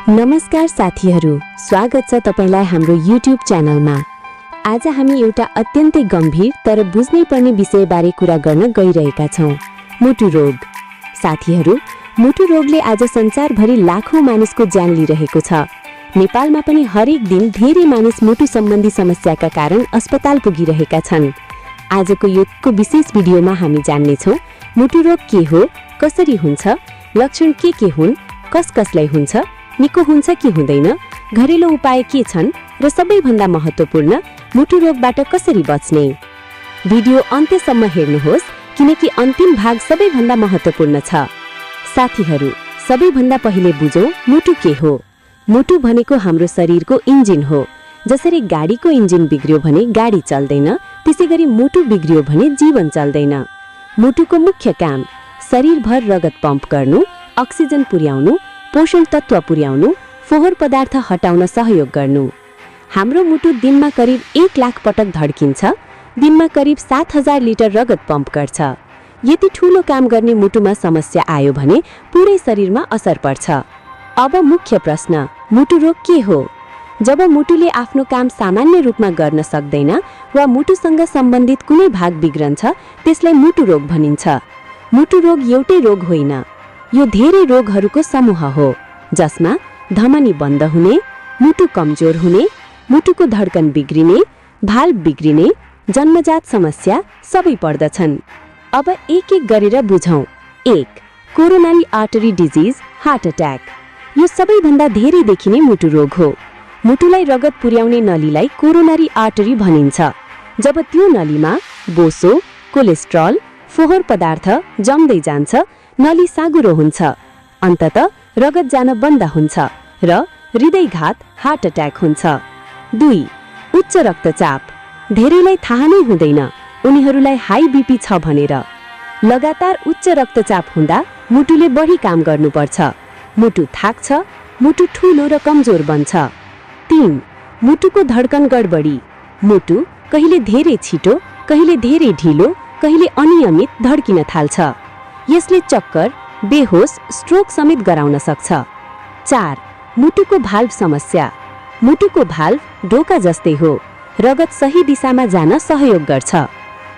नमस्कार साथीहरू, स्वागत छ तपाईलाई हाम्रो YouTube च्यानलमा। आज हामी एउटा अत्यन्तै गम्भीर तर बुझ्नै पर्ने विषयबारे कुरा गर्न गइरहेका छौं, मुटु रोग। साथीहरू, मुटु रोगले आज संसारभरि लाखौं मानिसको ज्यान लिइरहेको छ। नेपालमा पनि हरेक दिन धेरै मानिस मुटु सम्बन्धी समस्याका कारण अस्पताल पुगिरहेका छन्। आजको यो विशेष भिडियोमा हामी जान्ने छौं मुटु रोग के हो, कसरी हुन्छ, लक्षण के हुन्, कसलाई हुन्छ, निको हुन्छ कि हुँदैन, घरेलु उपाय के छन् र सबैभन्दा महत्त्वपूर्ण मुटु रोगबाट कसरी बच्ने। भिडियो अन्त्यसम्म हेर्नुहोस् किनकि अन्तिम भाग सबैभन्दा महत्त्वपूर्ण छ। साथीहरू, सबैभन्दा पहिले बुझौं मुटु के हो। मुटु भनेको हाम्रो शरीरको इन्जिन हो। जसरी गाडीको इन्जिन बिग्रियो भने गाडी चल्दैन, त्यसैगरी मुटु बिग्रियो भने जीवन चल्दैन। मुटुको मुख्य काम शरीरभर रगत पम्प गर्नु, अक्सिजन पुर्याउनु, पोषण तत्व पुर्याउनु, फोहोर पदार्थ हटाउन सहयोग गर्नु। हाम्रो मुटु दिनमा करिब 1 लाख पटक धड्किन्छ, दिनमा करिब 7000 लिटर रगत पम्प गर्छ। यति ठूलो काम गर्ने मुटुमा समस्या आयो भने पुरै शरीरमा असर पर्छ। अब मुख्य प्रश्न, मुटु रोग के हो? जब मुटुले आफ्नो काम सामान्य रूपमा गर्न सक्दैन वा मुटुसँग सम्बन्धित कुनै भाग बिग्रन्छ, त्यसलाई मुटु रोग भनिन्छ। मुटु रोग एउटै रोग होइन, यो धेरै रोगहरूको समूह हो जसमा धमनी बन्द हुने, मुटु कमजोर हुने, मुटुको धड्कन बिग्रिने, भाल्भ बिग्रिने, जन्मजात समस्या सबै पर्दछन्। अब एक एक गरेर बुझौं। 1. Coronary artery disease, heart attack. यो सबैभन्दा धेरै देखिने मुटु रोग हो। मुटुलाई रगत पुर्याउने नलीलाई कोरोनरी आर्टरी भनिन्छ। जब त्यो नलीमा बोसो, कोलेस्ट्रल, फोहोर पदार्थ जम्दै जान्छ, नली साँगुरो हुन्छ, अन्ततः रगत जान बन्द हुन्छ र हृदयघात, हार्ट अट्याक हुन्छ। 2. उच्च रक्तचाप। धेरैलाई थाहा नै हुँदैन उनीहरूलाई हाई बीपी छ भनेर। लगातार उच्च रक्तचाप हुँदा मुटुले बढी काम गर्नुपर्छ, मुटु थाक्छ, मुटु ठूलो र कमजोर बन्छ। 3. मुटुको धड्कन गडबडी। मुटु कहिले धेरै छिटो, कहिले धेरै ढिलो, कहिले अनियमित धड्किन थाल्छ। यसले चक्कर, बेहोस, स्ट्रोक समेत गराउन सक्छ। 4. मुटुको भाल्भ समस्या। मुटुको भाल्भ ढोका जस्तै हो, रगत सही दिशामा जान सहयोग गर्छ।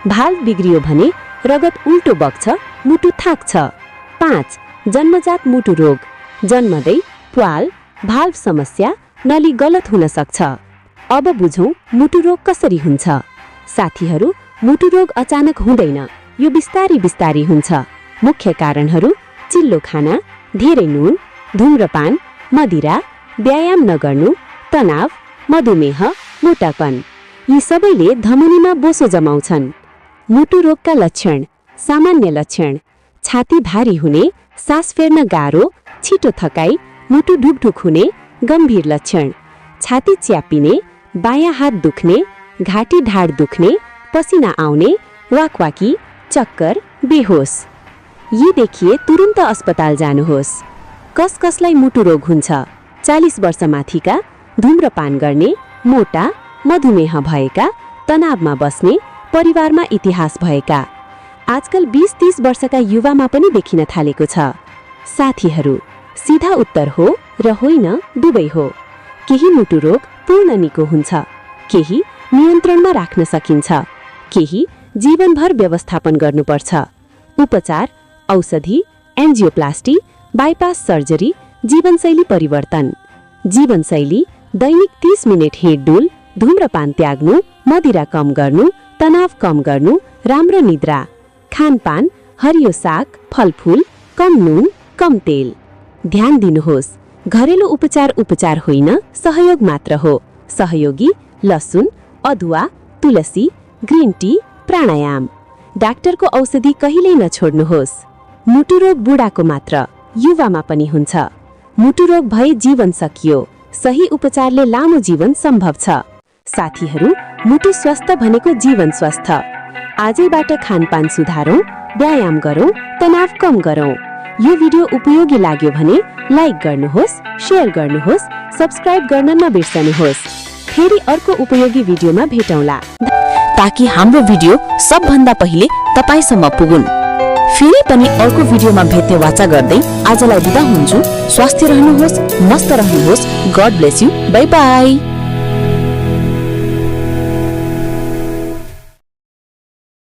भाल्भ बिग्रियो भने रगत उल्टो बग्छ, मुटु थाक्छ। 5. जन्मजात मुटु रोग। जन्मदै प्वाल, भाल्भ समस्या, नली गलत हुन सक्छ। अब बुझौं मुटु रोग कसरी हुन्छ। साथीहरू, मुटु रोग अचानक हुँदैन, यो बिस्तारै हुन्छ। मुख्य कारणहरू चिल्लो खाना, धेरै नुन, धूम्रपान, मदिरा, व्यायाम नगर्नु, तनाव, मधुमेह, मोटापन। यी सबैले धमनीमा बोसो जमाउँछन्। मुटु रोगका लक्षण। सामान्य लक्षण: छाती भारी हुने, सास फेर्न गाह्रो, छिटो थकाइ, मुटु ढुकढुक हुने। गम्भीर लक्षण: छाती च्यापिने, बायाँ हात दुख्ने, घाँटी ढाड दुख्ने, पसिना आउने, वाकवाकी, चक्कर, बेहोस। यी देखिए तुरुन्त अस्पताल जानुहोस्। कसलाई मुटु रोग हुन्छ? 40 वर्ष माथिका, धूम्रपान गर्ने, मोटा, मधुमेह भएका, तनावमा बस्ने, परिवारमा इतिहास भएका। आजकल 20-30 वर्षका युवामा पनि देखिन थालेको छ। साथीहरू, सीधा उत्तर हो र होइन दुवै हो। केही मुटु रोग पूर्ण निको हुन्छ, केही नियन्त्रणमा राख्न सकिन्छ, केही जीवनभर व्यवस्थापन गर्नुपर्छ। उपचार: औषधि, एन्जियोप्लास्टी, बाइपास सर्जरी, जीवनशैली परिवर्तन। जीवनशैली: दैनिक 30 मिनेट हिँडडुल, धूम्रपान त्याग्नु, मदिरा कम गर्नु, तनाव कम गर्नु, राम्रो निद्रा। खानपान: हरियो साग, फलफूल, कम नुन, कम तेल। ध्यान दिनुहोस्, घरेलु उपचार होइन, सहयोग मात्र हो। सहयोगी: लसुन, अदुवा, तुलसी, ग्रीन टी, प्राणायाम। डाक्टरको औषधि कहिल्यै नछोड्नुहोस्। मुटु रोग बुढाको मात्र, युवामा पनि हुन्छ। मुटु रोग भए जीवन सकियो, सही उपचारले लामो जीवन सम्भव छ। साथीहरू, मुटु स्वस्थ भनेको जीवन स्वस्थ। आजैबाट खानपान सुधारौं, व्यायाम गरौं, तनाव कम गरौं। यो भिडियो उपयोगी लाग्यो भने लाइक गर्नुहोस्, शेयर गर्नुहोस्, सब्स्क्राइब गर्न नबिर्सनुहोस्। फेरि अर्को उपयोगी भिडियोमा भेटौँला, ताकि हाम्रो भिडियो सबभन्दा पहिले तपाईसम्म पुगुन्। फेरि पनि अर्को भिडियोमा भेट्ने वाचा गर्दै आजलाई बिदा हुन्छु। स्वस्थ रहनुहोस्, मस्त रहनुहोस्। God bless you. By by.